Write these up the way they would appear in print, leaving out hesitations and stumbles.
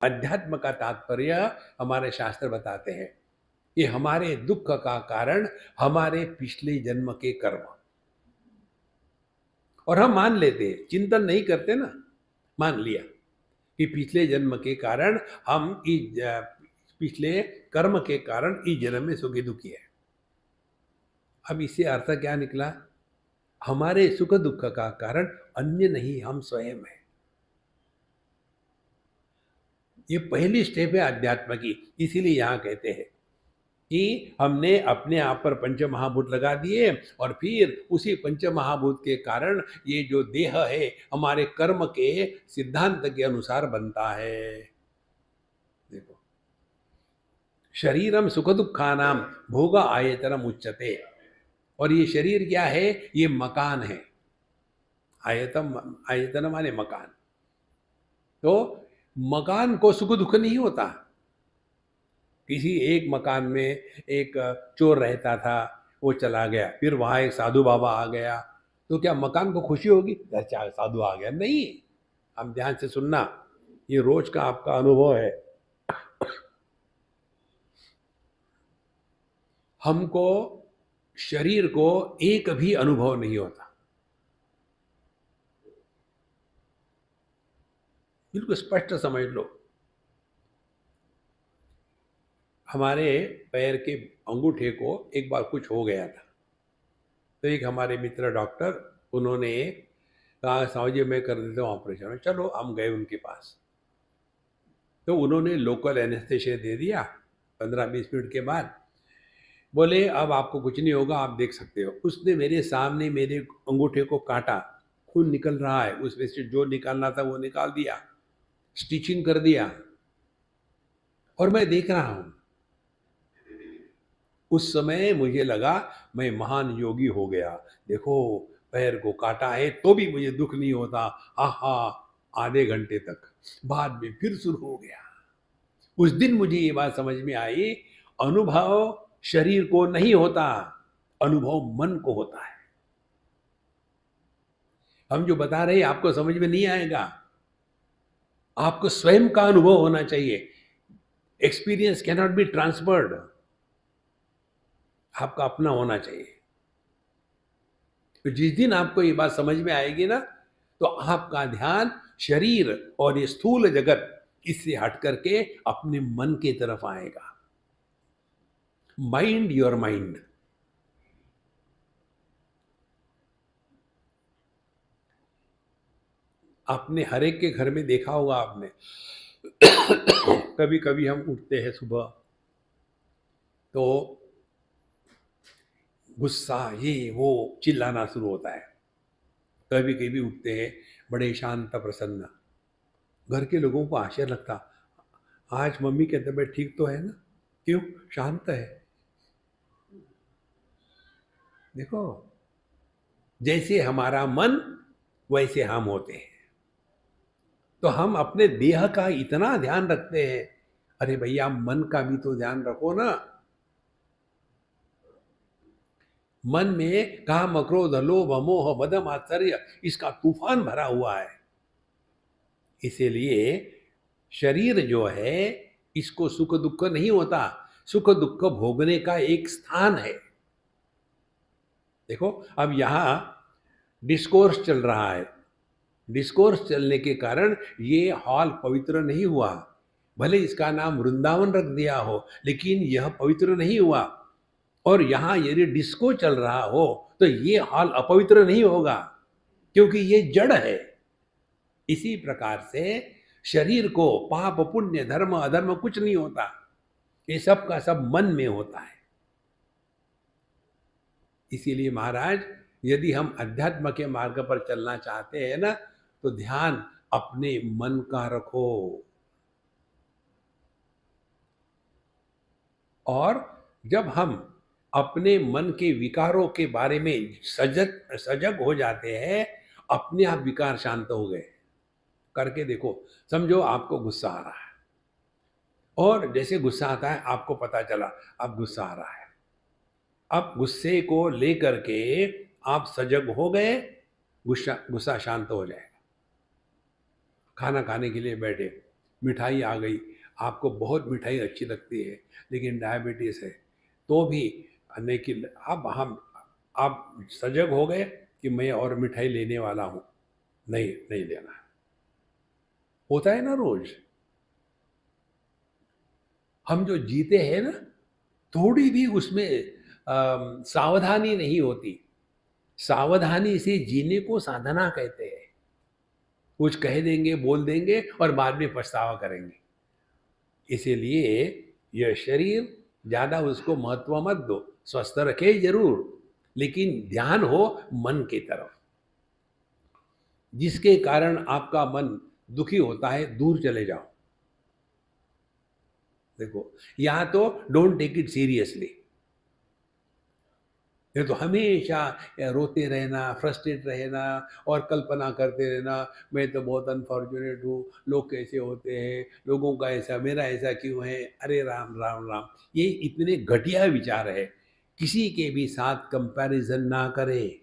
अध्यात्म का तात्पर्य हमारे शास्त्र बताते हैं कि हमारे दुख का कारण हमारे पिछले जन्म के कर्म। और हम मान लेते हैं, चिंतन नहीं करते ना, मान लिया कि पिछले जन्म के कारण हम पिछले कर्म के कारण इस जन्म में सुखी दुखी है। अब इससे अर्थ क्या निकला? हमारे सुख दुख का कारण अन्य नहीं, हम स्वयं हैं। ये पहली स्टेप है अध्यात्म की। इसीलिए यहां कहते हैं कि हमने अपने आप पर पंच महाभूत लगा दिए और फिर उसी पंच महाभूत के कारण ये जो देह है हमारे कर्म के सिद्धांत के अनुसार बनता है। देखो, शरीरम सुख दुखानाम भोग आयतनम उच्यते। और ये शरीर क्या है? ये मकान है। आयतम, आयतन माने मकान। तो मकान को सुख दुख नहीं होता। किसी एक मकान में एक चोर रहता था, वो चला गया, फिर वहां एक साधु बाबा आ गया, तो क्या मकान को खुशी होगी? अच्छा साधु आ गया? नहीं। हम ध्यान से सुनना, ये रोज का आपका अनुभव है। हमको शरीर को एक भी अनुभव नहीं होता। बिल्कुल स्पष्ट समझ लो। हमारे पैर के अंगूठे को एक बार कुछ हो गया था, तो एक हमारे मित्र डॉक्टर, उन्होंने कहा साहु जी मैं कर देता हूँ ऑपरेशन। चलो हम गए उनके पास, तो उन्होंने लोकल एनेस्थेशिया दे दिया। 15-20 मिनट के बाद बोले अब आपको कुछ नहीं होगा, आप देख सकते हो। उसने मेरे सामने मेरे अंगूठे को काटा, खून निकल रहा है, उसमें से जो निकालना था वो निकाल दिया, स्टिचिंग कर दिया, और मैं देख रहा हूं। उस समय मुझे लगा मैं महान योगी हो गया। देखो, पैर को काटा है तो भी मुझे दुख नहीं होता। आहा, आधे घंटे तक, बाद में फिर शुरू हो गया। उस दिन मुझे ये बात समझ में आई, अनुभव शरीर को नहीं होता, अनुभव मन को होता है। हम जो बता रहे हैं आपको समझ में नहीं आएगा, आपको स्वयं का अनुभव होना चाहिए। Experience can not be transferred, आपका अपना होना चाहिए। तो जिस दिन आपको ये बात समझ में आएगी ना, तो आपका ध्यान शरीर और ये स्थूल जगत इससे हट करके अपने मन की तरफ आएगा। Mind your mind. आपने हर एक के घर में देखा होगा आपने, कभी कभी हम उठते हैं सुबह तो गुस्सा ये वो चिल्लाना शुरू होता है। कभी कभी उठते हैं बड़े शांत प्रसन्न। घर के लोगों को आश्चर्य लगता, आज मम्मी की तबीयत ठीक तो है ना, क्यों शांत है? देखो, जैसे हमारा मन वैसे हम होते हैं। तो हम अपने देह का इतना ध्यान रखते हैं, अरे भैया मन का भी तो ध्यान रखो ना। मन में काम क्रोध लोभ मोह मद मात्सर्य इसका तूफान भरा हुआ है। इसीलिए शरीर जो है इसको सुख दुख नहीं होता, सुख दुख भोगने का एक स्थान है। देखो, अब यहां डिस्कोर्स चल रहा है। डिस्कोर्स चलने के कारण ये हॉल पवित्र नहीं हुआ। भले इसका नाम वृंदावन रख दिया हो, लेकिन यह पवित्र नहीं हुआ। और यहां यदि डिस्को चल रहा हो तो ये हॉल अपवित्र नहीं होगा, क्योंकि ये जड़ है। इसी प्रकार से शरीर को पाप पुण्य धर्म अधर्म कुछ नहीं होता, ये सब का सब मन में होता है। इसीलिए महाराज, यदि हम अध्यात्म के मार्ग पर चलना चाहते हैं ना, तो ध्यान अपने मन का रखो। और जब हम अपने मन के विकारों के बारे में सजग सजग हो जाते हैं, अपने आप विकार शांत हो गए। करके देखो, समझो आपको गुस्सा आ रहा है, और जैसे गुस्सा आता है आपको पता चला अब गुस्सा आ रहा है, अब गुस्से को लेकर के आप सजग हो गए, गुस्सा गुस्सा शांत हो जाएगा। खाना खाने के लिए बैठे, मिठाई आ गई, आपको बहुत मिठाई अच्छी लगती है लेकिन डायबिटीज़ है, तो भी नहीं कि अब हम आप सजग हो गए कि मैं और मिठाई लेने वाला हूँ, नहीं, नहीं लेना। होता है ना रोज़। हम जो जीते हैं ना, थोड़ी भी उसमें सावधानी नहीं होती। सावधानी से जीने को साधना कहते हैं। कुछ कह देंगे, बोल देंगे और बाद में पछतावा करेंगे। इसीलिए यह शरीर ज़्यादा उसको महत्व मत दो, स्वस्थ रखे ज़रूर, लेकिन ध्यान हो मन की तरफ। जिसके कारण आपका मन दुखी होता है, दूर चले जाओ। देखो, यहाँ तो डोंट टेक इट सीरियसली। ये तो हमेशा रोते रहना, फ्रस्ट्रेट रहना और कल्पना करते रहना, मैं तो बहुत अनफॉर्चुनेट हूँ, लोग कैसे होते हैं, लोगों का ऐसा, मेरा ऐसा क्यों है, अरे राम राम राम। ये इतने घटिया विचार है। किसी के भी साथ कंपैरिजन ना करें।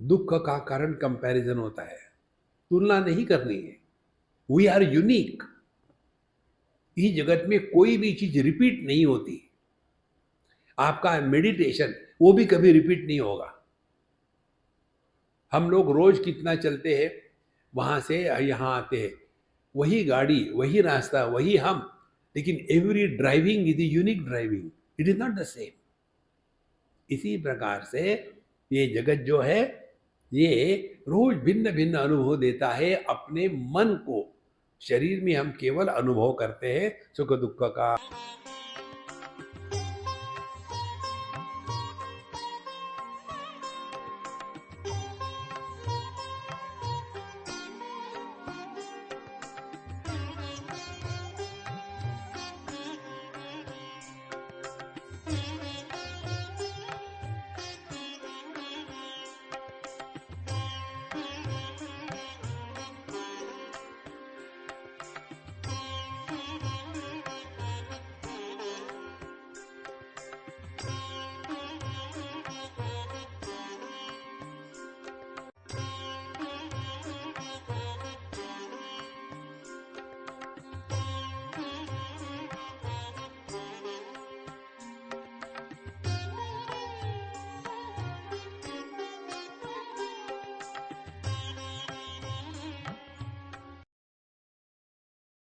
दुख का कारण कंपैरिजन होता है। तुलना नहीं करनी है। We are unique. इस जगत में कोई भी चीज रिपीट नहीं होती। आपका मेडिटेशन वो भी कभी रिपीट नहीं होगा। हम लोग रोज कितना चलते हैं, वहां से यहाँ आते हैं, वही गाड़ी, वही रास्ता, वही हम, लेकिन every driving is unique driving, it is not the same. इसी प्रकार से ये जगत जो है, ये रोज भिन्न भिन्न अनुभव देता है अपने मन को। शरीर में हम केवल अनुभव करते हैं सुख दुख का।